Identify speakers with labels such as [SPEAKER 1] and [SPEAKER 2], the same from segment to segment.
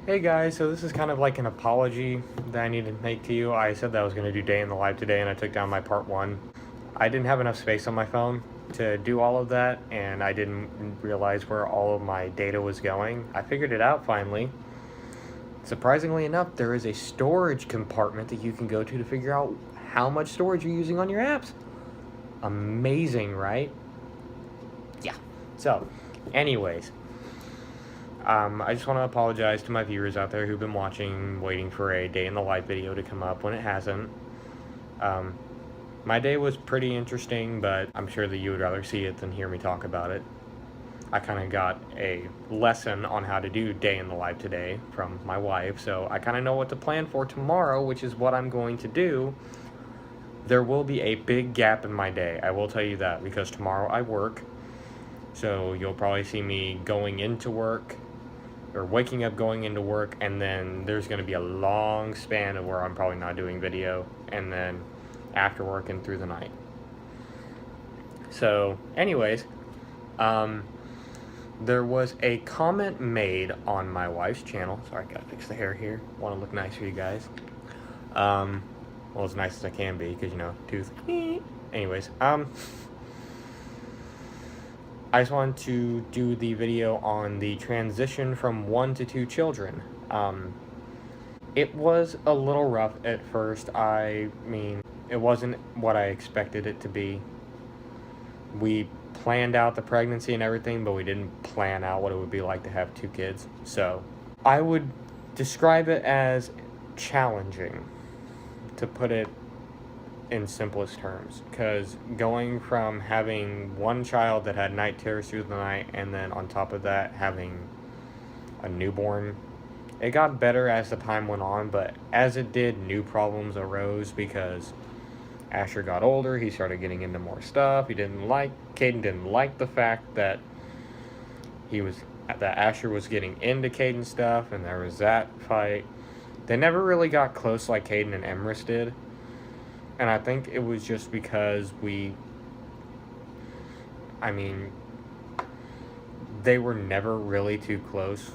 [SPEAKER 1] Hey guys, so this is kind of like an apology that I need to make to you. I said that I was going to do day in the life today and I took down my part one. I didn't have enough space on my phone to do all of that, and I didn't realize where all of my data was going. I figured it out finally. Surprisingly enough, there is a storage compartment that you can go to figure out how much storage you're using on your apps. Amazing, right? Yeah. So, anyways, I just want to apologize to my viewers out there who've been watching, waiting for a day in the life video to come up when it hasn't. My day was pretty interesting, but I'm sure that you would rather see it than hear me talk about it. I kind of got a lesson on how to do day in the life today from my wife, so I kind of know what to plan for tomorrow, which is what I'm going to do. There will be a big gap in my day, I will tell you that, because tomorrow I work. So you'll probably see me going into work, or waking up going into work, and then there's going to be a long span of where I'm probably not doing video, and then after work and through the night. So anyways, there was a comment made on my wife's channel. Sorry, I gotta fix the hair here. Want to look nice for you guys. Well, as nice as I can be, because, you know, tooth. Anyways, I just wanted to do the video on the transition from 1 to 2 children. It was a little rough at first. I mean, it wasn't what I expected it to be. We planned out the pregnancy and everything, but we didn't plan out what it would be like to have 2 kids. So I would describe it as challenging, to put it in simplest terms, because going from having one child that had night terrors through the night, and then on top of that having a newborn, it got better as the time went on, but as it did, new problems arose because Asher got older. He started getting into more stuff. Caden didn't like the fact that Asher was getting into Caden stuff, and there was that fight. They never really got close like Caden and Emrys did. And I think it was just because they were never really too close.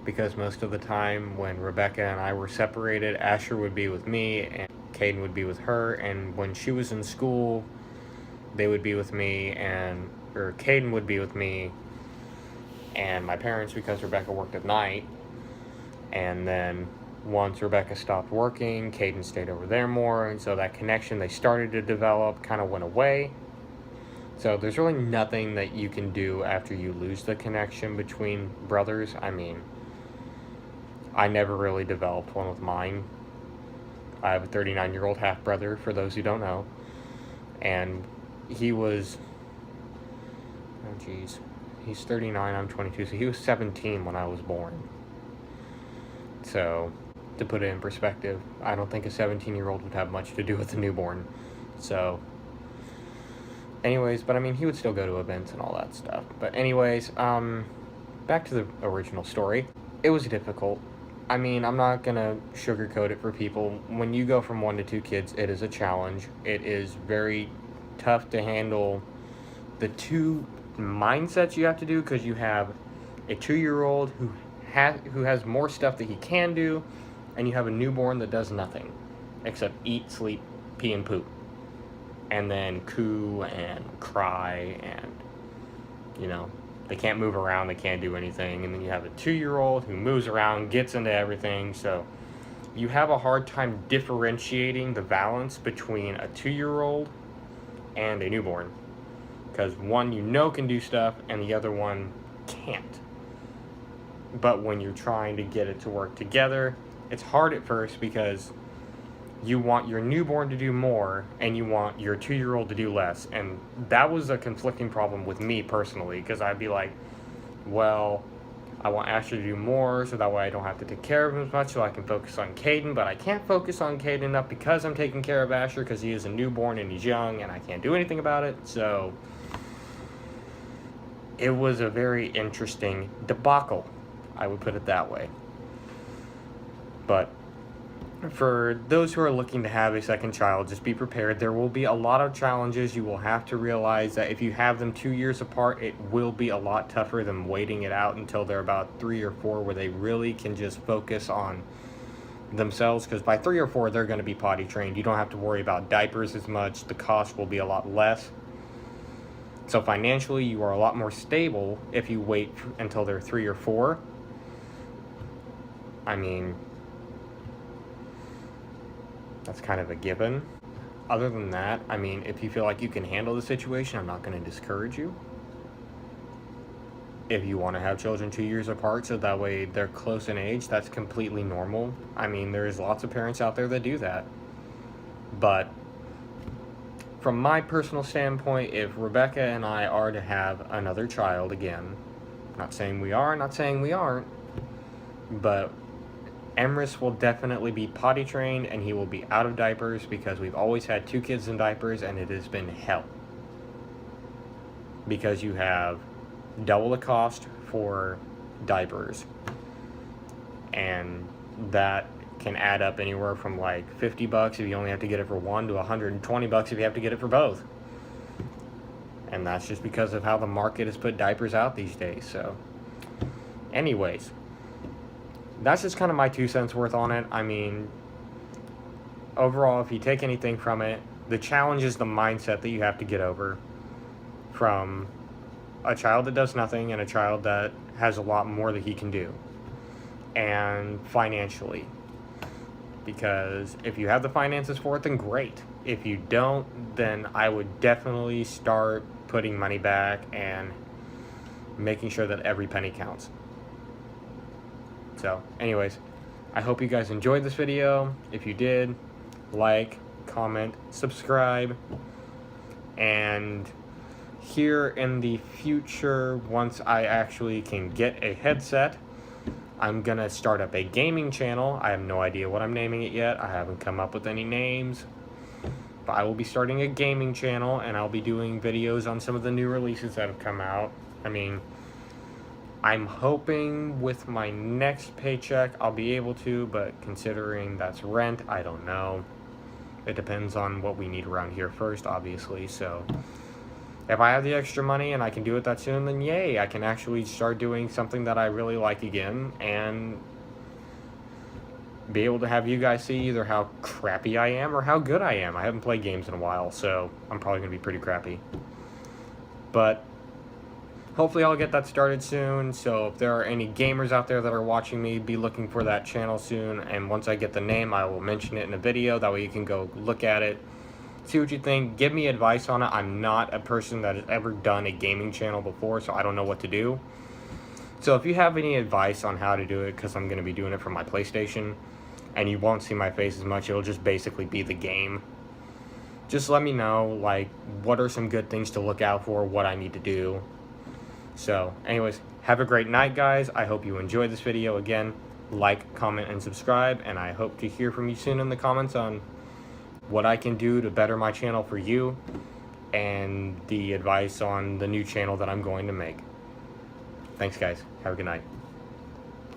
[SPEAKER 1] Because most of the time when Rebecca and I were separated, Asher would be with me and Caden would be with her. And when she was in school, they would be with me, or Caden would be with me and my parents, because Rebecca worked at night. And then once Rebecca stopped working, Caden stayed over there more, and so that connection they started to develop kind of went away. So there's really nothing that you can do after you lose the connection between brothers. I mean, I never really developed one with mine. I have a 39-year-old half-brother, for those who don't know, and he's 39, I'm 22, so he was 17 when I was born. So, to put it in perspective, I don't think a 17-year-old would have much to do with a newborn. So, anyways, but I mean, he would still go to events and all that stuff. But anyways, back to the original story. It was difficult. I mean, I'm not gonna sugarcoat it for people. When you go from 1 to 2 kids, it is a challenge. It is very tough to handle the 2 mindsets you have to do, because you have a 2-year-old who has more stuff that he can do, and you have a newborn that does nothing except eat, sleep, pee, and poop, and then coo and cry, and, you know, they can't move around, they can't do anything. And then you have a 2-year-old who moves around, gets into everything. So you have a hard time differentiating the balance between a 2-year-old and a newborn, because one can do stuff and the other one can't. But when you're trying to get it to work together, it's hard at first, because you want your newborn to do more and you want your 2-year-old to do less. And that was a conflicting problem with me personally, because I'd be like, well, I want Asher to do more so that way I don't have to take care of him as much, so I can focus on Caden, but I can't focus on Caden enough because I'm taking care of Asher, because he is a newborn and he's young and I can't do anything about it. So it was a very interesting debacle, I would put it that way. But For those who are looking to have a second child, just be prepared. There will be a lot of challenges. You will have to realize that if you have them 2 years apart, it will be a lot tougher than waiting it out until they're about 3 or 4, where they really can just focus on themselves, because by 3 or 4 they're going to be potty trained. You don't have to worry about diapers as much. The cost will be a lot less. So financially, you are a lot more stable if you wait until they're 3 or 4. I mean, that's kind of a given. Other than that, I mean, if you feel like you can handle the situation, I'm not going to discourage you. If you want to have children 2 years apart so that way they're close in age, that's completely normal. I mean, there's lots of parents out there that do that. But from my personal standpoint, if Rebecca and I are to have another child again, not saying we are, not saying we aren't, but Emrys will definitely be potty trained and he will be out of diapers, because we've always had 2 kids in diapers and it has been hell. Because you have double the cost for diapers, and that can add up anywhere from like $50 if you only have to get it for one to $120 if you have to get it for both. And that's just because of how the market has put diapers out these days. So anyways, that's just kind of my 2 cents worth on it. I mean, overall, if you take anything from it, the challenge is the mindset that you have to get over from a child that does nothing and a child that has a lot more that he can do. And financially. Because if you have the finances for it, then great. If you don't, then I would definitely start putting money back and making sure that every penny counts. So, anyways, I hope you guys enjoyed this video. If you did, like, comment, subscribe, and here in the future, once I actually can get a headset, I'm gonna start up a gaming channel. I have no idea what I'm naming it yet. I haven't come up with any names. But I will be starting a gaming channel, and I'll be doing videos on some of the new releases that have come out. I mean, I'm hoping with my next paycheck I'll be able to, but considering that's rent, I don't know. It depends on what we need around here first, obviously, so if I have the extra money and I can do it that soon, then yay, I can actually start doing something that I really like again and be able to have you guys see either how crappy I am or how good I am. I haven't played games in a while, so I'm probably going to be pretty crappy. But hopefully I'll get that started soon, so if there are any gamers out there that are watching me, be looking for that channel soon, and once I get the name, I will mention it in a video. That way you can go look at it, see what you think, give me advice on it. I'm not a person that has ever done a gaming channel before, so I don't know what to do. So if you have any advice on how to do it, because I'm going to be doing it from my PlayStation, and you won't see my face as much, it'll just basically be the game, just let me know, like, what are some good things to look out for, what I need to do. So, anyways, have a great night, guys. I hope you enjoyed this video. Again, like, comment, and subscribe, and I hope to hear from you soon in the comments on what I can do to better my channel for you, and the advice on the new channel that I'm going to make. Thanks, guys. Have a good night.